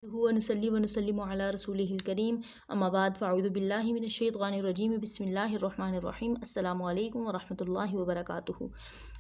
ونصلي ونسلم علی رسولہ الکریم اما بعد فاعوذ باللہ من الشیطان الرجیم بسم اللہ الرحمن الرحیم السلام علیکم ورحمۃ اللہ وبرکاتہ۔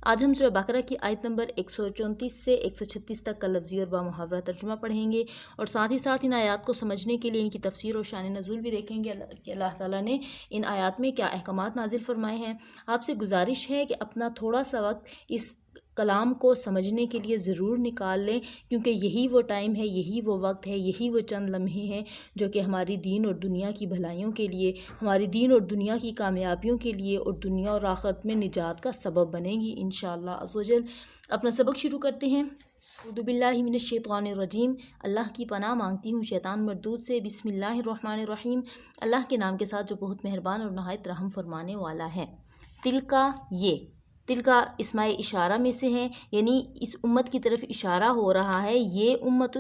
آج ہم سورہ بقرہ کی آیت نمبر 134 سے 136 تک کا لفظی اور بامحاورہ ترجمہ پڑھیں گے اور ساتھ ہی ساتھ ان آیات کو سمجھنے کے لیے ان کی تفسیر اور شان نزول بھی دیکھیں گے کہ اللہ تعالیٰ نے ان آیات میں کیا احکامات نازل فرمائے ہیں۔ آپ سے گزارش ہے کہ اپنا تھوڑا سا وقت اس کلام کو سمجھنے کے لیے ضرور نکال لیں، کیونکہ یہی وہ ٹائم ہے، یہی وہ وقت ہے، یہی وہ چند لمحے ہیں جو کہ ہماری دین اور دنیا کی بھلائیوں کے لیے، ہماری دین اور دنیا کی کامیابیوں کے لیے اور دنیا اور آخرت میں نجات کا سبب بنے گی انشاءاللہ عز و جل۔ اپنا سبق شروع کرتے ہیں۔ اعوذ باللہ من الشیطان الرجیم، اللہ کی پناہ مانگتی ہوں شیطان مردود سے۔ بسم اللہ الرحمن الرحیم، اللہ کے نام کے ساتھ جو بہت مہربان اور نہایت رحم فرمانے والا ہے۔ تلکا، یہ تلکا اسماء اشارہ میں سے ہے، یعنی اس امت کی طرف اشارہ ہو رہا ہے۔ یہ امت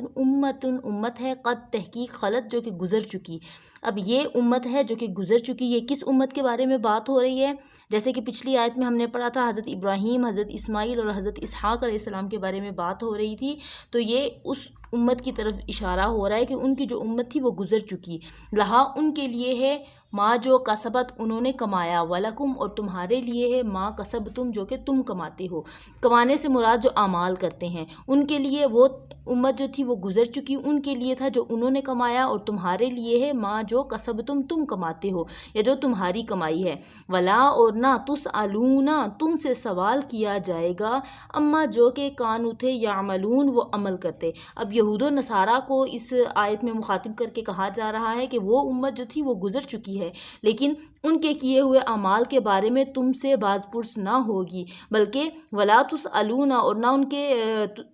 ہے، قد تحقیق خلط جو کہ گزر چکی۔ اب یہ امت ہے جو کہ گزر چکی، یہ کس امت کے بارے میں بات ہو رہی ہے؟ جیسے کہ پچھلی آیت میں ہم نے پڑھا تھا حضرت ابراہیم، حضرت اسماعیل اور حضرت اسحاق علیہ السلام کے بارے میں بات ہو رہی تھی، تو یہ اس امت کی طرف اشارہ ہو رہا ہے کہ ان کی جو امت تھی وہ گزر چکی۔ لہا ان کے لیے ہے ما جو کسبت انہوں نے کمایا، ولکم اور تمہارے لیے ہے ما کسبتم جو کہ تم کماتے ہو۔ کمانے سے مراد جو اعمال کرتے ہیں، ان کے لیے وہ امت جو تھی وہ گزر چکی، ان کے لیے تھا جو انہوں نے کمایا، اور تمہارے لیے ہے ما جو کسبتم تم کماتے ہو یا جو تمہاری کمائی ہے۔ ولا اور نہ تسألون تم سے سوال کیا جائے گا، اما جو کہ کانو تھے یعملون وہ عمل کرتے۔ اب یہود و نصارہ کو اس آیت میں مخاطب کر کے کہا جا رہا ہے کہ وہ امت جو تھی وہ گزر چکی ہے، لیکن ان کے کیے ہوئے اعمال کے بارے میں تم سے باز پرس نہ ہوگی، بلکہ ولا تسألون اور نہ ان کے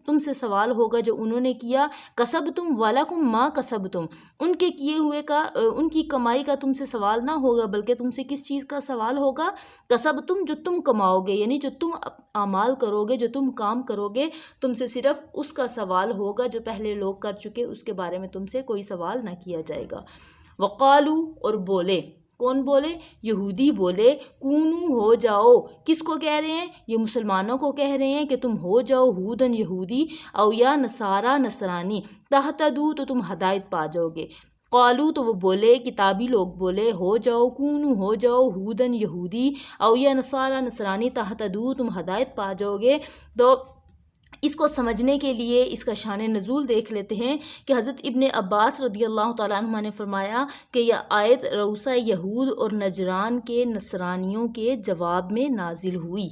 تم سے سوال ہوگا جو انہوں نے کیا، کسبتم ولکم ما کسبتم ان کے کیے ہوئے کا، ان کی کمائی کا تم سے سوال نہ ہوگا، بلکہ تم سے کس چیز کا سوال ہوگا؟ کسبتم جو تم کماؤ گے، یعنی جو تم اعمال کرو گے، جو تم کام کرو گے، تم سے صرف اس کا سوال ہوگا جو پہلے لوگ کر چکے، اس کے بارے میں تم سے کوئی سوال نہ کیا جائے گا۔ وقالو اور بولے، کون بولے؟ یہودی بولے، کونو ہو جاؤ، کس کو کہہ رہے ہیں؟ یہ مسلمانوں کو کہہ رہے ہیں کہ تم ہو جاؤ ہودن یہودی، او یا نصارہ نصرانی، تہتدو تو تم ہدایت پا جاؤ گے۔ قالو تو وہ بولے، کتابی لوگ بولے، ہو جاؤ کونو ہو جاؤ ہودن یہودی، او یا نصارہ نصرانی، تہتدو تم ہدایت پا جاؤ گے۔ تو اس کو سمجھنے کے لیے اس کا شان نزول دیکھ لیتے ہیں کہ حضرت ابن عباس رضی اللہ تعالیٰ عنہ نے فرمایا کہ یہ آیت رؤسا یہود اور نجران کے نصرانیوں کے جواب میں نازل ہوئی۔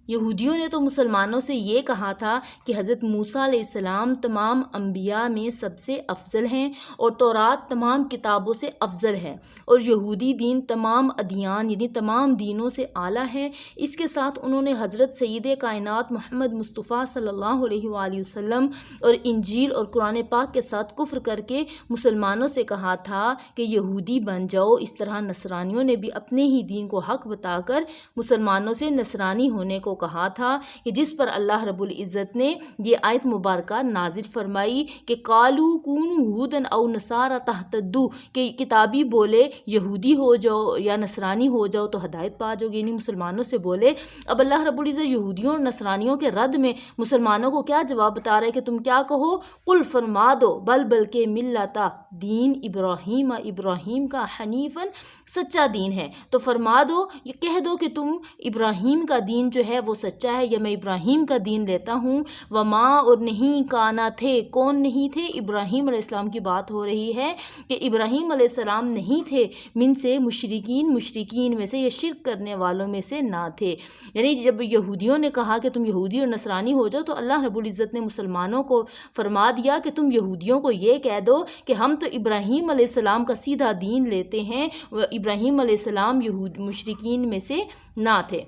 یہودیوں نے تو مسلمانوں سے یہ کہا تھا کہ حضرت موسیٰ علیہ السلام تمام انبیاء میں سب سے افضل ہیں اور تورات تمام کتابوں سے افضل ہے، اور یہودی دین تمام ادیان یعنی تمام دینوں سے اعلیٰ ہے۔ اس کے ساتھ انہوں نے حضرت سید کائنات محمد مصطفیٰ صلی اللہ علیہ وآلہ وسلم اور انجیل اور قرآن پاک کے ساتھ کفر کر کے مسلمانوں سے کہا تھا کہ یہودی بن جاؤ۔ اس طرح نصرانیوں نے بھی اپنے ہی دین کو حق بتا کر مسلمانوں سے نصرانی ہونے کو کہا تھا، کہ جس پر اللہ رب العزت نے یہ آیت مبارکہ نازل فرمائی کہ قالو کونو ہودن او نصارى تہتدو، کہ کتابی بولے یہودی ہو جاؤ یا نصرانی ہو جاؤ تو ہدایت پا جاؤ گے، یعنی مسلمانوں سے بولے۔ اب اللہ رب العزت یہودیوں اور نصرانیوں کے رد میں مسلمانوں کو کیا جواب بتا رہے کہ تم کیا کہو؟ قل فرما دو، بلکہ ملتا دین ابراہیم، ابراہیم کا حنیفاً سچا دین ہے۔ تو فرما دو، یہ کہہ دو کہ تم ابراہیم کا دین جو ہے وہ سچا ہے، یا میں ابراہیم کا دین لیتا ہوں۔ وما اور نہیں کانا تھے، کون نہیں تھے؟ ابراہیم علیہ السلام کی بات ہو رہی ہے کہ ابراہیم علیہ السلام نہیں تھے من سے مشرکین میں سے، یا شرک کرنے والوں میں سے نہ تھے۔ یعنی جب یہودیوں نے کہا کہ تم یہودی اور نصرانی ہو جاؤ، تو اللہ رب العزت نے مسلمانوں کو فرما دیا کہ تم یہودیوں کو یہ کہہ دو کہ ہم تو ابراہیم علیہ السلام کا سیدھا دین لیتے ہیں، ابراہیم علیہ السلام مشرکین میں سے نہ تھے۔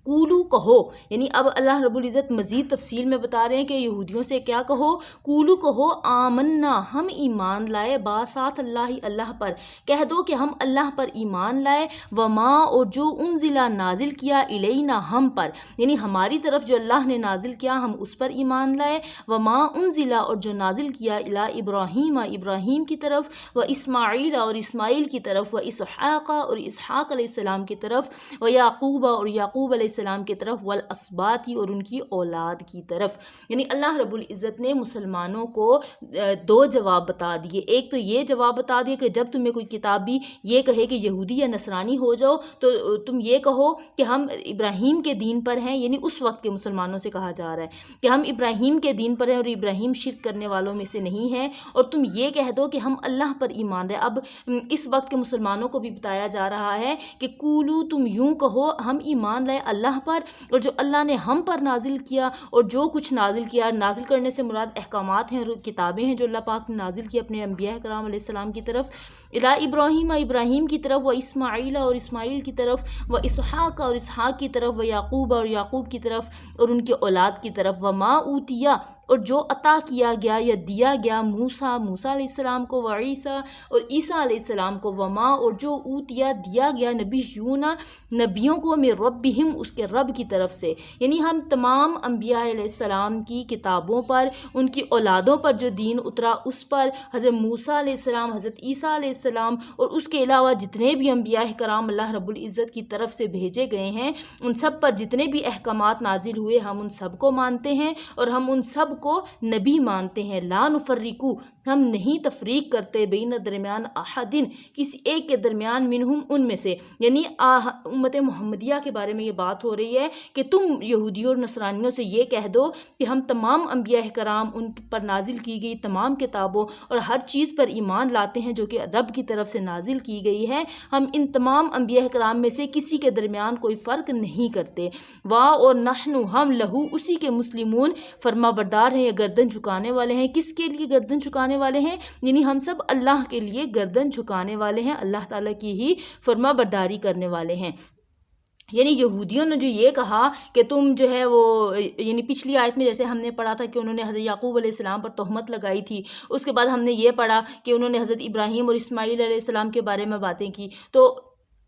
قولو کہو، یعنی اب اللہ رب العزت مزید تفصیل میں بتا رہے ہیں کہ یہودیوں سے کیا کہو؟ قولو کہو آمنا ہم ایمان لائے، باسات اللہ پر، کہہ دو کہ ہم اللہ پر ایمان لائے، وما اور جو انزلہ نازل کیا الینا ہم پر، یعنی ہماری طرف جو اللہ نے نازل کیا ہم اس پر ایمان لائے، وما انزلہ اور جو نازل کیا الی ابراہیم ابراہیم کی طرف، و اسماعیل اور اسماعیل کی طرف، و اسحاق اور اسحاق علیہ السلام کی طرف، و یعقوب اور یعقوب علیہ السلام کی طرف، والاسباطی اور ان کی اولاد کی طرف. یعنی اللہ رب العزت نے مسلمانوں کو دو جواب بتا دیے. ایک تو یہ جواب بتا دیا کہ جب تمہیں کوئی کتابی یہ کہے کہ یہودی یا نصرانی ہو جاؤ تو تم یہ کہو کہ ہم ابراہیم کے دین پر ہیں. یعنی اس وقت کے مسلمانوں سے کہا جا رہا ہے کہ ہم ابراہیم کے دین پر ہیں اور ابراہیم شرک کرنے والوں میں سے نہیں ہیں، اور تم یہ کہہ دو کہ ہم اللہ پر ایمان رہے. اب اس وقت کے مسلمانوں کو بھی بتایا جا رہا ہے کہ قولو، تم یوں کہو ہم ایمان لائے اللہ پر اور جو اللہ نے ہم پر نازل کیا، اور جو کچھ نازل کیا، نازل کرنے سے مراد احکامات ہیں اور کتابیں ہیں جو اللہ پاک نے نازل کی اپنے انبیاء کرام علیہ السلام کی طرف، الی ابراہیم، ابراہیم کی طرف، و اسماعیل اور اسماعیل کی طرف، و اسحاق اور اسحاق کی طرف، و یعقوب اور یعقوب کی طرف اور ان کے اولاد کی طرف، وما اوتیا اور جو عطا کیا گیا یا دیا گیا موسیٰ علیہ السلام کو، و عیسیٰ اور عیسیٰ علیہ السلام کو، وما اور جو اوتیا دیا گیا نبیون نبیوں کو، من ربہم اس کے رب کی طرف سے. یعنی ہم تمام انبیاء علیہ السلام کی کتابوں پر، ان کی اولادوں پر جو دین اترا اس پر، حضرت موسیٰ علیہ السلام، حضرت عیسیٰ علیہ السلام اور اس کے علاوہ جتنے بھی انبیاء کرام اللہ رب العزت کی طرف سے بھیجے گئے ہیں، ان سب پر جتنے بھی احکامات نازل ہوئے ہم ان سب کو مانتے ہیں اور ہم ان سب کو نبی مانتے ہیں. لا نفرقو، ہم نہیں تفریق کرتے، بین درمیان احدن کسی ایک کے درمیان، منہم ان میں سے. یعنی امت محمدیہ کے بارے میں یہ بات ہو رہی ہے کہ تم یہودیوں اور نصرانیوں سے یہ کہہ دو کہ ہم تمام انبیاء کرام، ان پر نازل کی گئی تمام کتابوں اور ہر چیز پر ایمان لاتے ہیں جو کہ رب کی طرف سے نازل کی گئی ہے. ہم ان تمام انبیاء کرام میں سے کسی کے درمیان کوئی فرق نہیں کرتے. وا اور نحنو ہم لہو اسی کے مسلمون فرما بردار ہیں یا گردن جھکانے والے ہیں. کس کے لیے گردن جھکانے والے ہیں؟ یعنی ہم سب اللہ کے لیے گردن جھکانے والے ہیں، اللہ تعالیٰ کی ہی فرما برداری کرنے والے ہیں. یعنی یہودیوں نے جو یہ کہا کہ تم جو ہے وہ، یعنی پچھلی آیت میں جیسے ہم نے پڑھا تھا کہ انہوں نے حضرت یعقوب علیہ السلام پر تہمت لگائی تھی، اس کے بعد ہم نے یہ پڑھا کہ انہوں نے حضرت ابراہیم اور اسماعیل علیہ السلام کے بارے میں باتیں کی، تو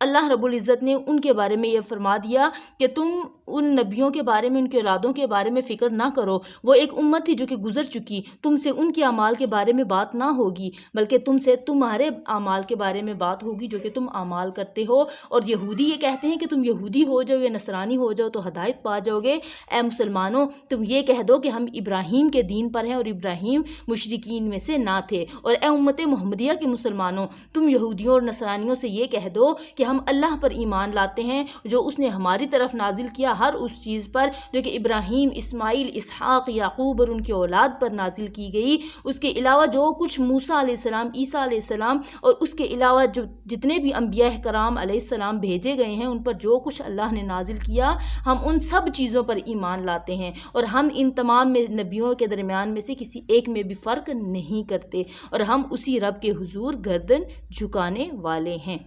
اللہ رب العزت نے ان کے بارے میں یہ فرما دیا کہ تم ان نبیوں کے بارے میں، ان کی اولادوں کے بارے میں فکر نہ کرو. وہ ایک امت تھی جو کہ گزر چکی، تم سے ان کے اعمال کے بارے میں بات نہ ہوگی بلکہ تم سے تمہارے اعمال کے بارے میں بات ہوگی جو کہ تم اعمال کرتے ہو. اور یہودی یہ کہتے ہیں کہ تم یہودی ہو جاؤ یا نصرانی ہو جاؤ تو ہدایت پا جاؤ گے. اے مسلمانوں، تم یہ کہہ دو کہ ہم ابراہیم کے دین پر ہیں اور ابراہیم مشرکین میں سے نہ تھے. اور اے امت محمدیہ کے مسلمانوں، تم یہودیوں اور نصرانیوں سے یہ کہہ دو کہ ہم اللہ پر ایمان لاتے ہیں جو اس نے ہماری طرف نازل کیا ہر اس چیز پر جو کہ ابراہیم، اسماعیل، اسحاق، یعقوب اور ان کی اولاد پر نازل کی گئی. اس کے علاوہ جو کچھ موسیٰ علیہ السلام، عیسیٰ علیہ السلام اور اس کے علاوہ جو جتنے بھی انبیاء کرام علیہ السلام بھیجے گئے ہیں ان پر جو کچھ اللہ نے نازل کیا، ہم ان سب چیزوں پر ایمان لاتے ہیں اور ہم ان تمام نبیوں کے درمیان میں سے کسی ایک میں بھی فرق نہیں کرتے اور ہم اسی رب کے حضور گردن جھکانے والے ہیں.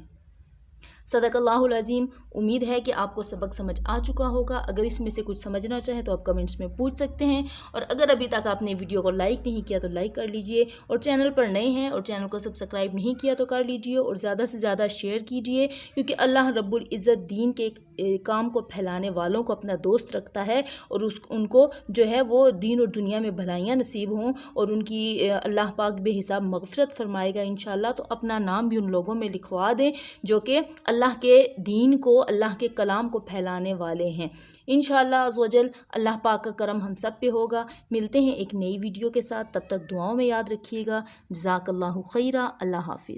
صدق اللہ العظیم. امید ہے کہ آپ کو سبق سمجھ آ چکا ہوگا. اگر اس میں سے کچھ سمجھنا چاہیں تو آپ کمنٹس میں پوچھ سکتے ہیں، اور اگر ابھی تک آپ نے ویڈیو کو لائک نہیں کیا تو لائک کر لیجئے، اور چینل پر نئے ہیں اور چینل کو سبسکرائب نہیں کیا تو کر لیجئے، اور زیادہ سے زیادہ شیئر کیجئے، کیونکہ اللہ رب العزت دین کے کام کو پھیلانے والوں کو اپنا دوست رکھتا ہے، اور ان کو جو ہے وہ دین اور دنیا میں بھلائیاں نصیب ہوں اور ان کی اللہ پاک بے حساب مغفرت فرمائے گا انشاءاللہ. تو اپنا نام بھی ان لوگوں میں لکھوا دیں جو کہ اللہ کے دین کو، اللہ کے کلام کو پھیلانے والے ہیں. انشاءاللہ عز و جل اللہ پاک کا کرم ہم سب پہ ہوگا. ملتے ہیں ایک نئی ویڈیو کے ساتھ، تب تک دعاؤں میں یاد رکھیے گا. جزاک اللہ خیرہ. اللہ حافظ.